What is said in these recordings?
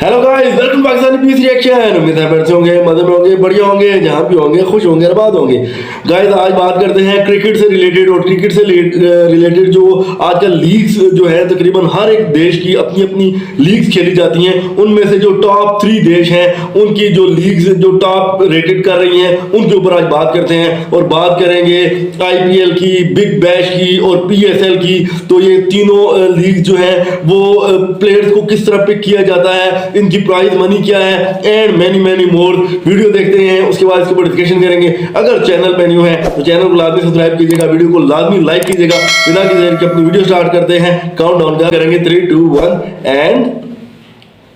Hello guys, welcome to Pakistani peace reaction. उम्मीद है बैठे होंगे, मजे में होंगे, बढ़िया होंगे, जहाँ भी होंगे खुश होंगे, आबाद होंगे। गाइस आज बात करते हैं क्रिकेट से रिलेटेड, और क्रिकेट से रिलेटेड जो आजकल लीग्स जो है तकरीबन हर एक देश की अपनी अपनी लीग्स खेली जाती हैं। उनमें से जो टॉप 3 देश हैं उनकी जो लीग्स जो टॉप रेटेड कर रही हैं उनके ऊपर आज बात करते हैं। और बात करेंगे IPL की, बिग बैश की और PSL की। तो ये तीनों लीग जो है वो प्लेयर्स को किस तरह पिक किया जाता है, इनकी प्राइस मनी क्या है, एंड मैनी मोर। वीडियो देखते हैं, उसके बाद इसके ऊपर डिस्कशन करेंगे। अगर चैनल पे न्यू है तो चैनल को लाजमी सब्सक्राइब कीजिएगा, वीडियो को लाजमी लाइक कीजिएगा। बिना किसी देर के अपनी वीडियो स्टार्ट करते हैं। काउंटडाउन का करेंगे 3, 2, 1 एंड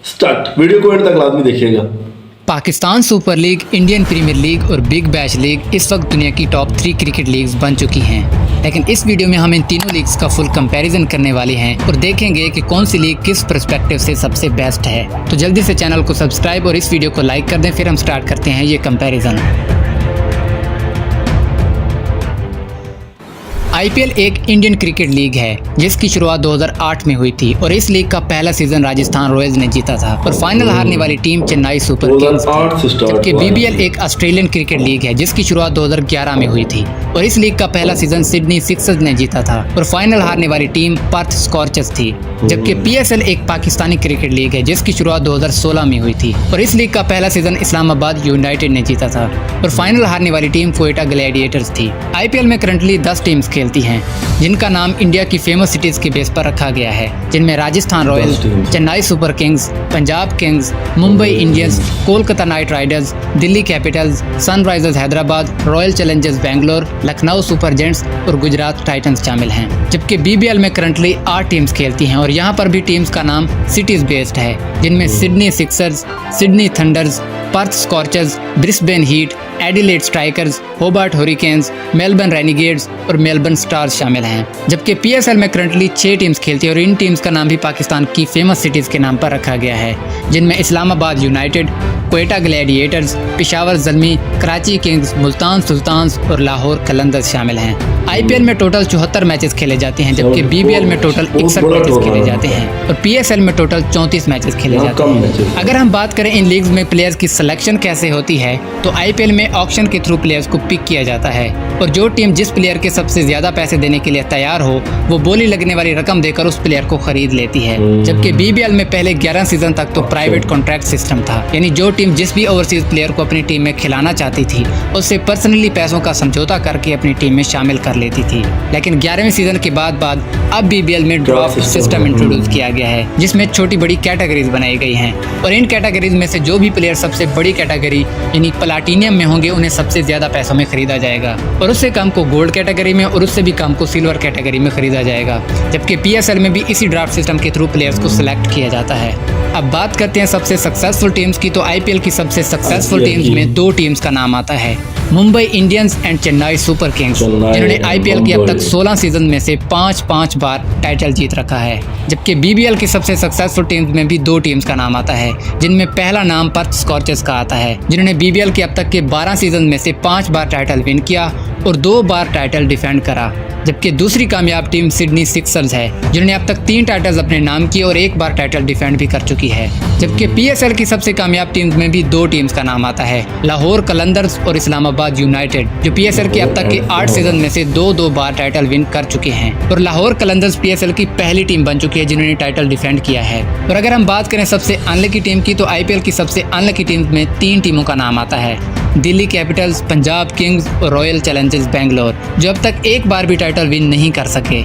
स्टार्ट। वीडियो को एंड तक लाजमी देखिएगा। Pakistan Super League, Indian Premier League और बिग बैश लीग इस वक्त दुनिया की टॉप 3 क्रिकेट लीग्स बन चुकी हैं। लेकिन इस वीडियो में हम इन तीनों लीग्स का फुल कंपैरिजन करने वाले हैं और देखेंगे कि कौन सी लीग किस पर्सपेक्टिव से सबसे बेस्ट है। तो जल्दी से चैनल को सब्सक्राइब और इस वीडियो को लाइक कर दें, फिर हम स्टार्ट करते हैं ये कंपैरिजन। IPL एक इंडियन क्रिकेट लीग है जिसकी शुरुआत 2008 में हुई थी और इस लीग का पहला सीजन राजस्थान रॉयल्स ने जीता था और फाइनल हारने वाली टीम चेन्नई सुपर किंग्स थी। जबकि BBL एक ऑस्ट्रेलियन क्रिकेट लीग है जिसकी शुरुआत 2011 में हुई थी और इस लीग का पहला सीजन सिडनी सिक्सर्स ने जीता था और फाइनल हारने वाली टीम पर्थ स्कॉर्चर्स थी। जबकि PSL एक पाकिस्तानी क्रिकेट लीग है जिसकी शुरुआत 2016 में हुई थी और इस लीग का पहला सीजन इस्लामाबाद यूनाइटेड ने जीता था और फाइनल हारने वाली टीम क्वेटा ग्लैडिएटर्स थी। IPL में करंटली 10 टीम्स खेलती हैं जिनका नाम इंडिया की फेमस सिटीज के बेस पर रखा गया है, जिनमें Rajasthan Royals, Chennai super Kings, Punjab Kings, Mumbai Indians, Kolkata night Riders, Delhi Capitals, Sunrisers Hyderabad, royal Challengers Bangalore, Lucknow super gents और गुजरात टाइटंस शामिल हैं। जबकि BBL में करंटली 8 टीम्स खेलती हैं और यहाँ पर भी टीम्स का नाम सिटीज बेस्ड है, जिनमें Sydney Sixers, Sydney Thunders, Perth Scorchers, Brisbane Heat, Adelaide Strikers, Hobart Hurricanes, Melbourne Renegades और मेलबर्न स्टार्स शामिल हैं। जबकि PSL में करंटली 6 टीम्स खेलती है और इन टीम्स का नाम भी पाकिस्तान की फेमस सिटीज़ के नाम पर रखा गया है, जिनमें Islamabad United, Quetta Gladiators, Peshawar Zalmi, Karachi Kings, Multan Sultans और लाहौर कलंदर्स शामिल हैं। IPL में टोटल 74 मैचेस खेले जाते हैं जबकि BBL में टोटल 61 मैचेस खेले जाते हैं और PSL में टोटल 34 मैचेस खेले जाते हैं। अगर हम बात करें इन लीग्स में प्लेयर्स की सिलेक्शन कैसे होती है तो IPL में ऑक्शन के थ्रू प्लेयर्स को पिक किया जाता है और जो टीम जिस प्लेयर के सबसे ज़्यादा पैसे देने के लिए तैयार हो वो बोली लगने वाली रकम देकर उस प्लेयर को खरीद लेती है। जबकि BBL में पहले 11 सीजन तक तो प्राइवेट कॉन्ट्रैक्ट सिस्टम था, यानी जो टीम जिस भी ओवरसीज प्लेयर को अपनी टीम में खिलाना चाहती थी उससे पर्सनली पैसों का समझौता करके अपनी टीम में शामिल कर लेती थी। लेकिन 11वें सीजन के बाद अब BBL में ड्राफ्ट सिस्टम इंट्रोड्यूस किया गया है जिसमें छोटी बड़ी कैटेगरीज बनाई गई हैं और इन कैटेगरीज में से जो भी प्लेयर सबसे बड़ी कैटेगरी यानी प्लाटिनियम में होंगे उन्हें सबसे ज़्यादा पैसों में खरीदा जाएगा और उससे कम को गोल्ड कैटेगरी में और उससे भी कम को सिल्वर कैटेगरी में खरीदा जाएगा। जबकि PSL में भी इसी ड्राफ्ट सिस्टम के थ्रू प्लेयर्स को सिलेक्ट किया जाता है। अब बात करते हैं सबसे सक्सेसफुल टीम्स की। तो IPL की सबसे सक्सेसफुल टीम्स में 2 टीम्स का नाम आता है, Mumbai Indians and Chennai super Kings, जिन्होंने IPL की अब तक 16 सीजन में से 5 बार टाइटल जीत रखा है। जबकि BBL की सबसे सक्सेसफुल टीम्स में भी 2 टीम्स का नाम आता है, जिनमें पहला नाम पर्थ स्कॉर्चर्स का आता है, जिन्होंने BBL के अब तक के 12 सीजन में से 5 बार टाइटल विन किया और 2 बार टाइटल डिफेंड करा। जबकि दूसरी कामयाब टीम सिडनी सिक्सर्स है, जिन्होंने अब तक 3 टाइटल्स अपने नाम किए और 1 बार टाइटल डिफेंड भी कर चुकी है। जबकि PSL की सबसे कामयाब टीम्स में भी 2 टीम्स का नाम आता है, लाहौर कलंदर्स और इस्लामाबाद यूनाइटेड, जो PSL के अब तक के 8 सीजन में से 2 बार टाइटल विन कर चुके हैं और लाहौर कलंदर्स PSL की पहली टीम बन चुकी है जिन्होंने टाइटल डिफेंड किया है। और अगर हम बात करें सबसे अनलकी टीम की तो IPL की सबसे अनलकी टीम में 3 टीमों का नाम आता है, दिल्ली कैपिटल्स, पंजाब किंग्स और रॉयल चैलेंजर्स बैंगलोर, जो अब तक 1 बार भी टाइटल विन नहीं कर सके।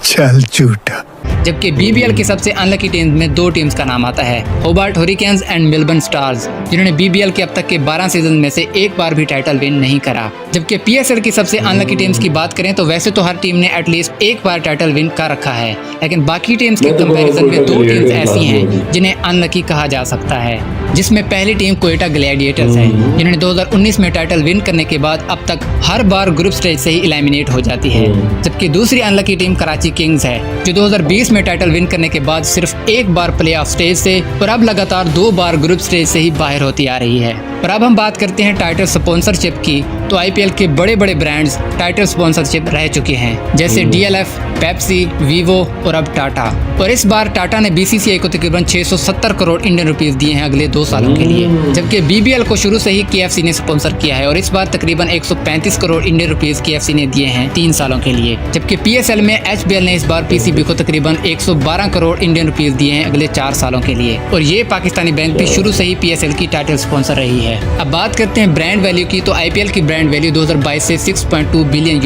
चल झूठा। जबकि BBL की सबसे अनलकी टीम में 2 टीम्स का नाम आता है, होबार्ट हुरिकेन्स एंड मेलबर्न स्टार्स, जिन्होंने BBL के अब तक के 12 सीजन में से 1 बार भी टाइटल विन नहीं करा। जबकि PSL की सबसे अनलकी टीम्स की बात करें तो वैसे तो हर टीम ने एटलीस्ट 1 बार टाइटल विन कर रखा है, लेकिन बाकी टीम्स के कंपैरिजन में 2 टीम्स ऐसी हैं जिन्हें अनलकी कहा जा सकता है, जिसमें पहली टीम क्वेटा ग्लैडिएटर्स है, जिन्होंने 2019 में टाइटल विन करने के बाद अब तक हर बार ग्रुप स्टेज से ही एलिमिनेट हो जाती है। जबकि दूसरी अनलकी टीम कराची किंग्स है, जो 2020 में टाइटल विन करने के बाद सिर्फ 1 बार प्ले ऑफ स्टेज से और अब लगातार 2 बार ग्रुप स्टेज से ही बाहर होती आ रही है। और अब हम बात करते हैं टाइटल स्पॉन्सरशिप की, तो आईपीएल के बड़े बड़े ब्रांड्स टाइटल स्पॉन्सरशिप रह चुके हैं, जैसे डीएलएफ, पेप्सी, वीवो और अब टाटा। और इस बार टाटा ने बीसीसीआई को तकरीबन 670 करोड़ इंडियन रुपीस दिए हैं अगले 2 सालों के लिए, जबकि बीबीएल को शुरू से ही केएफसी ने स्पॉन्सर किया है और इस बार तकरीबन 135 करोड़ इंडियन रुपीस केएफसी ने दिए हैं 3 सालों के लिए। जबकि पीएसएल में एचबीएल ने इस बार पीसीबी को तकरीबन 112 करोड़ इंडियन रुपीस दिए हैं अगले 4 सालों के लिए। और ये पाकिस्तानी बैंक भी शुरू से ही पीएसएल की टाइटल स्पॉन्सर रही है। अब बात करते हैं ब्रांड वैल्यू की, तो आईपीएल की ब्रांड वैल्यू 2022 से $6.2 बिलियन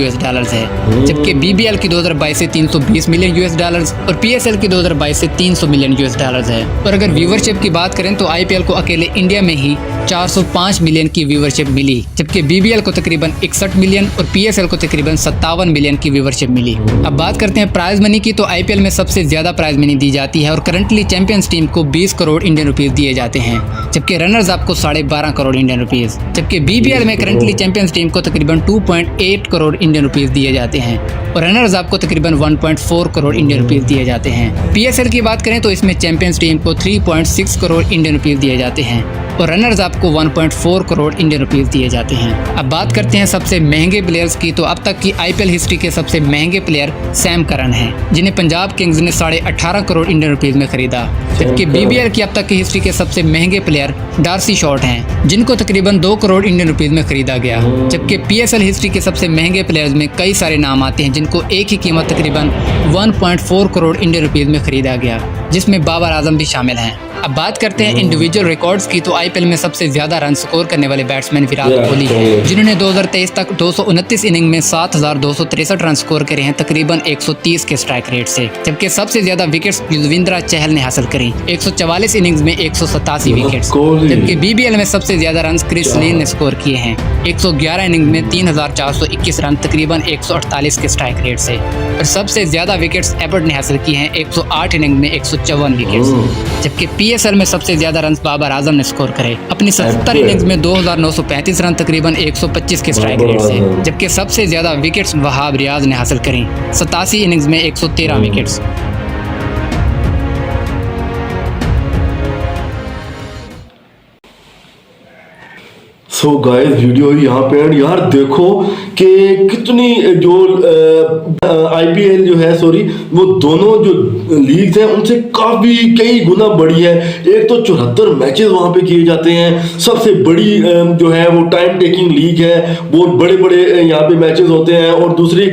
है, जबकि बीबीएल की 2022 से $320 मिलियन और पीएसएल की 2022 से $300 मिलियन है। और अगर व्यूवरशिप की बात करें तो आईपीएल को अकेले इंडिया में ही 405 मिलियन की व्यूवरशिप मिली, जबकि बीबीएल को तकरीबन 61 मिलियन और पीएसएल को तकरीबन 57 मिलियन की व्यूवरशिप मिली। अब बात करते हैं प्राइज मनी की, तो आईपीएल में सबसे ज्यादा प्राइज मनी दी जाती है और करंटली चैंपियंस टीम को 20 करोड़ इंडियन रुपीस दिए जाते हैं, जबकि रनर्स अप को 12.5 करोड़ इंडियन रुपीस। जबकि बीबीएल में करंटली चैंपियंस टीम को तकरीबन 2.8 करोड़ इंडियन रुपीस दिए जाते हैं और रनर्स अप को तकरीबन 1.4 करोड़ इंडियन रुपीस दिए जाते हैं। पीएसएल की बात करें तो इसमें चैंपियंस टीम को 3.6 करोड़ इंडियन रुपीस दिए जाते हैं और रनर्स अप को 1.4 करोड़ इंडियन रुपीस दिए जाते हैं। अब बात करते हैं सबसे महंगे प्लेयर्स की, तो अब तक की आईपीएल हिस्ट्री के सबसे महंगे प्लेयर सैम करन हैं, जिन्हें पंजाब किंग्स ने 18.5 करोड़ इंडियन रुपीस में खरीदा। जबकि बीबीएल की अब तक की हिस्ट्री के सबसे महंगे प्लेयर डार्सी शॉर्ट हैं, जिनको तकरीबन 2 करोड़ इंडियन रुपीस में खरीदा गया। जबकि पीएसएल हिस्ट्री के सबसे महंगे प्लेयर्स में कई सारे नाम आते हैं, जिनको एक ही कीमत तकरीबन 1.4 करोड़ इंडियन रुपीस में खरीदा गया, जिसमें बाबर आजम भी शामिल हैं। अब बात करते हैं इंडिविजुअल रिकॉर्ड्स की, तो आईपीएल में सबसे ज्यादा रन स्कोर करने वाले बैट्समैन विराट कोहली हैं, जिन्होंने 2023 तक 229 इनिंग में 7,263 रन स्कोर करे हैं तकरीबन 130 के स्ट्राइक रेट से। जबकि सबसे ज्यादा विकेट्स युजवेंद्र चहल ने हासिल करी 144 इनिंग्स में 187 विकेट्स। जबकि बीबीएल में सबसे ज्यादा रन क्रिस लिन ने स्कोर किए हैं 111 इनिंग में 3,421 रन तकरीबन 148 के स्ट्राइक रेट से। और सबसे ज्यादा विकेट्स एबर्ट ने हासिल किए हैं 108 इनिंग में 154 विकेट्स। जबकि पीएसएल में सबसे ज्यादा रन बाबर आजम ने स्कोर करे अपनी 77 इनिंग्स में 2,935 रन तकरीबन 125 के स्ट्राइक रेट से। जबकि सबसे ज्यादा विकेट्स वहाब रियाज ने हासिल करी 87 इनिंग्स में 113 विकेट्स। सो गाइस वीडियो यहाँ पे एंड यार देखो कि कितनी जो आईपीएल जो है सॉरी वो दोनों जो लीग्स हैं उनसे काफी कई गुना बड़ी है। एक तो 74 मैचेस वहां पे किए जाते हैं, सबसे बड़ी जो है वो टाइम टेकिंग लीग है, बहुत बड़े बड़े यहाँ पे मैचेस होते हैं। और दूसरी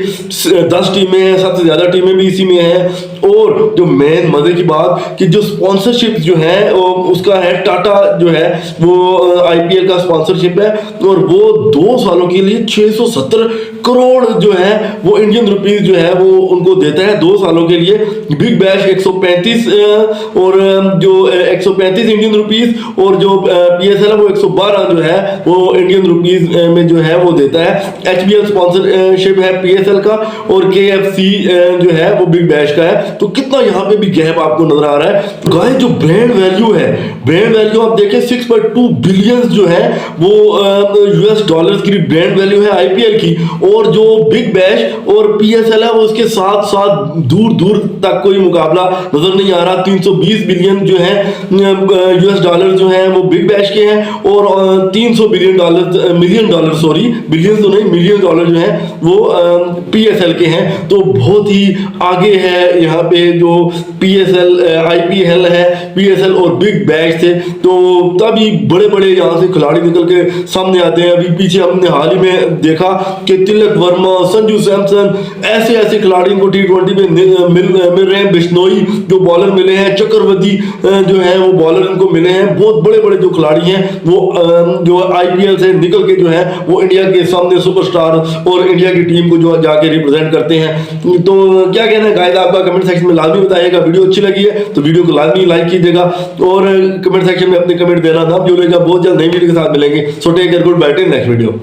10 टीमें हैं, सबसे ज्यादा टीमें भी इसी में हैं। और जो मेन मजे की बात कि जो स्पॉन्सरशिप जो है उसका है टाटा जो है वो आईपीएल का स्पॉन्सरशिप है और वो 2 सालों के लिए 670 करोड़ जो है वो इंडियन रुपीस जो है वो उनको देता है 2 सालों के लिए। बिग बैश 135 और जो 135 इंडियन रुपीस और जो पीएसएल है वो 112 जो है वो इंडियन रुपीस में जो है वो देता है। एचबीएल स्पॉन्सरशिप है पीएसएल का और केएफसी जो है वो बिग बैश का है। तो कितना यहाँ पे भी गैप आपको नजर आ रहा है। गाइस जो ब्रांड वैल्यू है, ब्रांड वैल्यू आप देखें 6.2 बिलियन जो है वो यूएस डॉलर्स की ब्रांड वैल्यू है आईपीएल की। और जो बिग बैश और पीएसएल है वो उसके साथ साथ दूर दूर तक कोई मुकाबला नजर नहीं आ रहा। 320 बिलियन जो है यूएस डॉलर जो है वो बिग बैश के हैं और 300 मिलियन डॉलर सॉरी बिलियन तो नहीं मिलियन डॉलर जो है वो पीएसएल के हैं। तो बहुत ही आगे है यहाँ पे जो पीएसएल आईपीएल है पीएसएल और बिग बैश से। तो तभी बड़े बड़े यहाँ से खिलाड़ी निकल के सामने आते हैं। अभी पीछे हमने हाल ही में देखा कि तिलक वर्मा, संजू सैमसन ऐसे ऐसे खिलाड़ियों को T20 में मिल रहे हैं। बिश्नोई जो बॉलर मिले हैं, चक्रवर्ती जो है वो बॉलर इनको मिले हैं। बहुत बड़े बड़े जो खिलाड़ी हैं वो जो आईपीएल से निकल के जो है वो इंडिया के सामने सुपरस्टार और इंडिया की टीम को जो जाके रिप्रेजेंट करते हैं। तो क्या कहना है गाइस आपका कमेंट सेक्शन में लाजमी बताइएगा। वीडियो अच्छी लगी है तो वीडियो को लाजमी लाइक कीजिएगा और कमेंट सेक्शन में अपने कमेंट देना ना भूलिएगा। बहुत जल्द नई वीडियो के साथ मिलेंगे। So take care, goodbye, till next video.